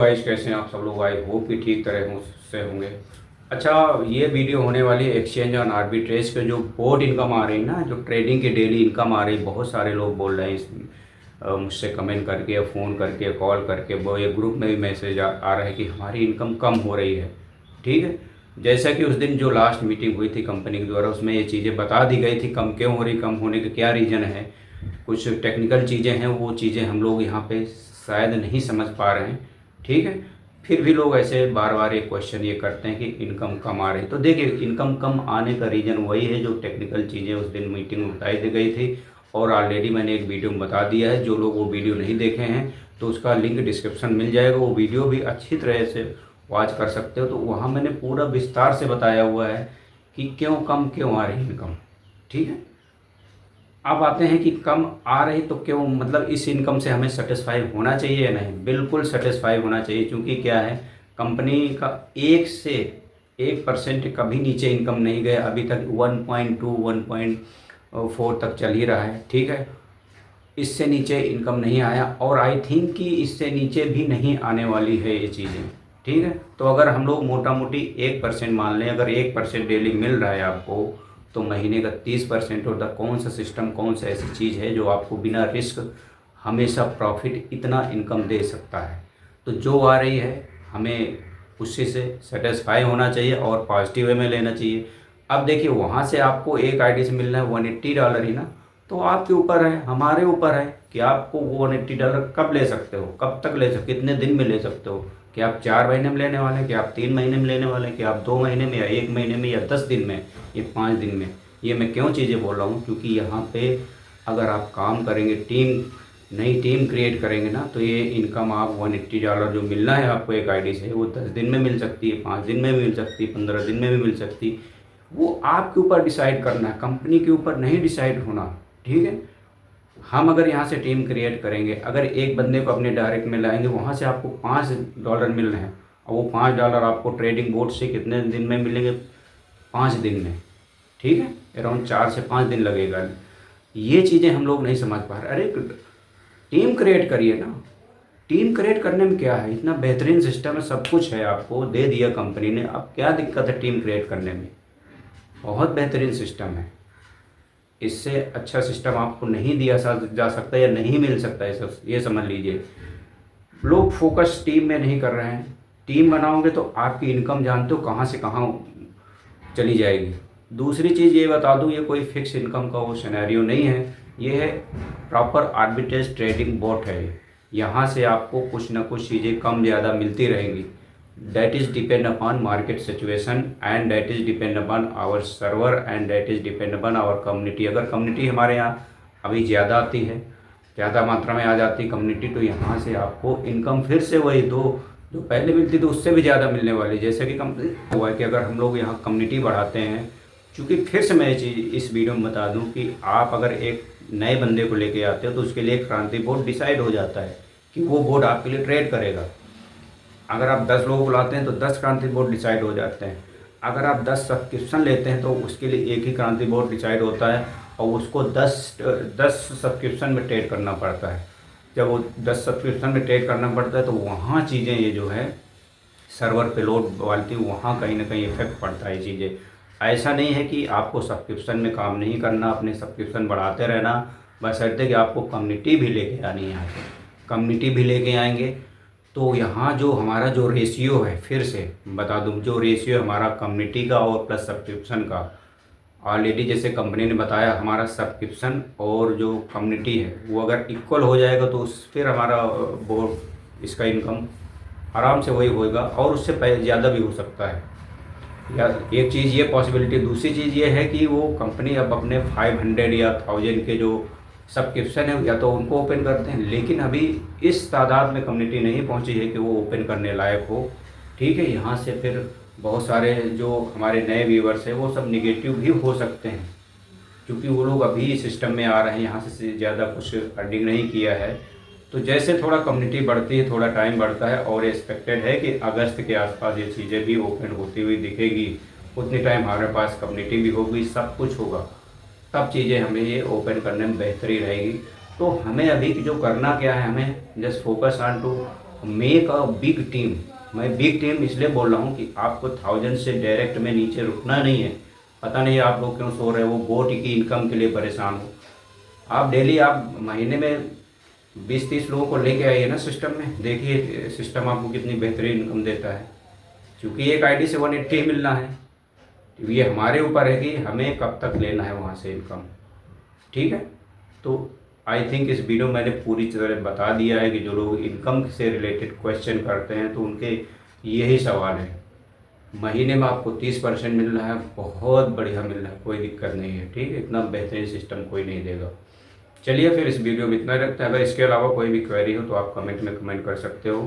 Guys, कैसे हैं आप सब लोग। आई होप कि ठीक तरह से होंगे। अच्छा, ये वीडियो होने वाली है एक्सचेंज और आर्बिट्रेज पे जो बोर्ड इनकम आ रही है ना, जो ट्रेडिंग की डेली इनकम आ रही है। बहुत सारे लोग बोल रहे हैं मुझसे कमेंट करके या फ़ोन करके कॉल करके, वो ये ग्रुप में भी मैसेज आ रहा है कि हमारी इनकम कम हो रही है। ठीक है, जैसा कि उस दिन जो लास्ट मीटिंग हुई थी कंपनी के द्वारा, उसमें ये चीज़ें बता दी गई थी कम क्यों हो रही, कम होने का क्या रीज़न है। कुछ टेक्निकल चीज़ें हैं, वो चीज़ें हम लोग यहाँ पे शायद नहीं समझ पा रहे हैं। ठीक है, फिर भी लोग ऐसे बार बार एक क्वेश्चन ये करते हैं कि इनकम कम आ रही। तो देखिए, इनकम कम आने का रीज़न वही है जो टेक्निकल चीज़ें उस दिन मीटिंग में बताई दी गई थी, और ऑलरेडी मैंने एक वीडियो में बता दिया है। जो लोग वो वीडियो नहीं देखे हैं तो उसका लिंक डिस्क्रिप्शन मिल जाएगा, वो वीडियो भी अच्छी तरह से वॉच कर सकते हो। तो वहाँ मैंने पूरा विस्तार से बताया हुआ है कि क्यों आ रही इनकम। ठीक है, अब आते हैं कि कम आ रही तो क्यों, मतलब इस इनकम से हमें सेटिस्फाई होना चाहिए या नहीं। बिल्कुल सेटिस्फाई होना चाहिए, क्योंकि क्या है, कंपनी का 1% कभी नीचे इनकम नहीं गया अभी तक। 1.2 1.4 तक चल ही रहा है। ठीक है, इससे नीचे इनकम नहीं आया, और आई थिंक कि इससे नीचे भी नहीं आने वाली है ये चीज़ें। ठीक है, तो अगर हम लोग मोटा मोटी 1% मान लें, अगर 1% डेली मिल रहा है आपको, तो महीने का 30% होता। कौन सा सिस्टम, कौन सा ऐसी चीज़ है जो आपको बिना रिस्क हमेशा प्रॉफिट इतना इनकम दे सकता है। तो जो आ रही है हमें उसी से सेटिस्फाई होना चाहिए और पॉजिटिव वे में लेना चाहिए। अब देखिए, वहाँ से आपको एक आईडी से मिलना है $180 ही ना, तो आपके ऊपर है, हमारे ऊपर है कि आपको वो $180 कब ले सकते हो, कब तक ले सकते, कितने दिन में ले सकते हो। कि आप 4 महीने में लेने वाले हैं, कि आप 3 महीने में लेने वाले हैं, कि आप 2 महीने में, या 1 महीने में, या 10 दिन में, या 5 दिन में। ये मैं क्यों चीज़ें बोल रहा हूँ, क्योंकि यहाँ पे अगर आप काम करेंगे, नई टीम क्रिएट करेंगे ना, तो ये इनकम आप $180 जो मिलना है आपको एक आईडी से, वो 10 दिन में मिल सकती है, 5 दिन में भी मिल सकती है, 15 दिन में भी मिल सकती। वो आपके ऊपर डिसाइड करना है, कंपनी के ऊपर नहीं डिसाइड होना। ठीक है, हम अगर यहाँ से टीम क्रिएट करेंगे, अगर एक बंदे को अपने डायरेक्ट में लाएंगे, वहाँ से आपको $5 मिल रहे हैं, और वो $5 आपको ट्रेडिंग बोर्ड से कितने दिन में मिलेंगे, 5 दिन में। ठीक है, अराउंड 4 से 5 दिन लगेगा। ये चीज़ें हम लोग नहीं समझ पा रहे। अरे टीम क्रिएट करिए ना। टीम क्रिएट करने में क्या है, इतना बेहतरीन सिस्टम है, सब कुछ है, आपको दे दिया कंपनी ने। अब क्या दिक्कत है टीम क्रिएट करने में, बहुत बेहतरीन सिस्टम है। इससे अच्छा सिस्टम आपको नहीं दिया जा सकता या नहीं मिल सकता है, सब ये समझ लीजिए। लोग फोकस टीम में नहीं कर रहे हैं। टीम बनाओगे तो आपकी इनकम जानते हो कहाँ से कहाँ चली जाएगी। दूसरी चीज़ ये बता दूँ, ये कोई फिक्स इनकम का वो सिनेरियो नहीं है। ये है प्रॉपर आर्बिट्रेज ट्रेडिंग बोट है। यहाँ से आपको कुछ ना कुछ चीज़ें कम ज़्यादा मिलती रहेंगी। that is depend upon market situation and that is depend upon our server and that is depend upon our community। अगर कम्युनिटी हमारे यहाँ अभी ज़्यादा आती है, ज़्यादा मात्रा में आ जाती है कम्युनिटी, तो यहाँ से आपको इनकम फिर से वही दो जो पहले मिलती तो उससे भी ज़्यादा मिलने वाली। जैसे कि कंपनी हुआ है कि अगर हम लोग यहाँ कम्युनिटी बढ़ाते हैं, क्योंकि फिर से मैं ये चीज़ इस वीडियो में बता दूँ कि आप अगर एक नए बंदे को लेके आते हो तो उसके लिए एक क्रांति बोर्ड डिसाइड हो जाता है कि वो बोर्ड आपके लिए ट्रेड करेगा। अगर आप 10 लोग बुलाते हैं तो 10 क्रांति बोर्ड डिसाइड हो जाते हैं। अगर आप 10 सब्सक्रिप्शन लेते हैं तो उसके लिए एक ही क्रांति बोर्ड डिसाइड होता है, और उसको 10 सब्सक्रिप्शन में ट्रेड करना पड़ता है। जब वो 10 सब्सक्रिप्शन में ट्रेड करना पड़ता है तो वहाँ चीज़ें ये जो है सर्वर पे लोड वालती, वहाँ कहीं ना कहीं इफेक्ट पड़ता है चीज़ें। ऐसा नहीं है कि आपको सब्सक्रिप्शन में काम नहीं करना, अपने सब्सक्रिप्शन बढ़ाते रहना, बस ऐसे कि आपको कम्युनिटी भी लेके आनी है। यहाँ से कम्युनिटी भी लेके आएंगे तो यहाँ जो हमारा जो रेशियो है, फिर से बता दूँ, जो रेशियो हमारा कम्युनिटी का और प्लस सब्सक्रिप्शन का, ऑलरेडी जैसे कंपनी ने बताया, हमारा सब्सक्रिप्शन और जो कम्युनिटी है वो अगर इक्वल हो जाएगा तो फिर हमारा बोर्ड इसका इनकम आराम से वही होएगा, और उससे ज़्यादा भी हो सकता है। या एक चीज़ ये पॉसिबिलिटी, दूसरी चीज़ ये है कि वो कंपनी अब अपने 500 या 1000 के जो सब्सक्रिप्शन है या तो उनको ओपन करते हैं, लेकिन अभी इस तादाद में कम्युनिटी नहीं पहुंची है कि वो ओपन करने लायक हो। ठीक है, यहाँ से फिर बहुत सारे जो हमारे नए व्यूवर्स हैं वो सब निगेटिव भी हो सकते हैं, क्योंकि वो लोग अभी सिस्टम में आ रहे हैं, यहाँ से ज़्यादा कुछ अर्निंग नहीं किया है। तो जैसे थोड़ा कम्युनिटी बढ़ती है, थोड़ा टाइम बढ़ता है, और एक्सपेक्टेड है कि अगस्त के आसपास ये चीज़ें भी ओपन होती हुई दिखेगी। उतने टाइम हमारे पास कम्युनिटी भी होगी, सब कुछ होगा, तब चीज़ें हमें ये ओपन करने में बेहतरी रहेगी। तो हमें अभी जो करना क्या है, हमें just focus on to make a big team. मैं बिग टीम इसलिए बोल रहा हूँ कि आपको 1000 से डायरेक्ट में नीचे रुकना नहीं है। पता नहीं आप लोग क्यों सो रहे हो, बोट की इनकम के लिए परेशान हो। आप डेली आप महीने में 20-30 लोगों को लेके आइए ना सिस्टम में, देखिए सिस्टम आपको कितनी बेहतरीन इनकम देता है। क्योंकि एक आईडी से 180 मिलना है, तो ये हमारे ऊपर है कि हमें कब तक लेना है वहाँ से इनकम। ठीक है, तो आई थिंक इस वीडियो में मैंने पूरी तरह बता दिया है कि जो लोग इनकम से रिलेटेड क्वेश्चन करते हैं तो उनके यही सवाल है। महीने में आपको 30% मिल रहा है, बहुत बढ़िया मिल रहा है, कोई दिक्कत नहीं है। ठीक है, इतना बेहतरीन सिस्टम कोई नहीं देगा। चलिए फिर इस वीडियो में इतना रखते हैं। अगर इसके अलावा कोई भी क्वेरी हो तो आप कमेंट में कमेंट कर सकते हो।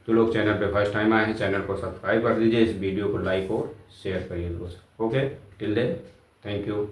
जो लोग चैनल पे फर्स्ट टाइम आए हैं चैनल को सब्सक्राइब कर दीजिए, इस वीडियो को लाइक और शेयर करिए दोस्त। Okay, till then, thank you.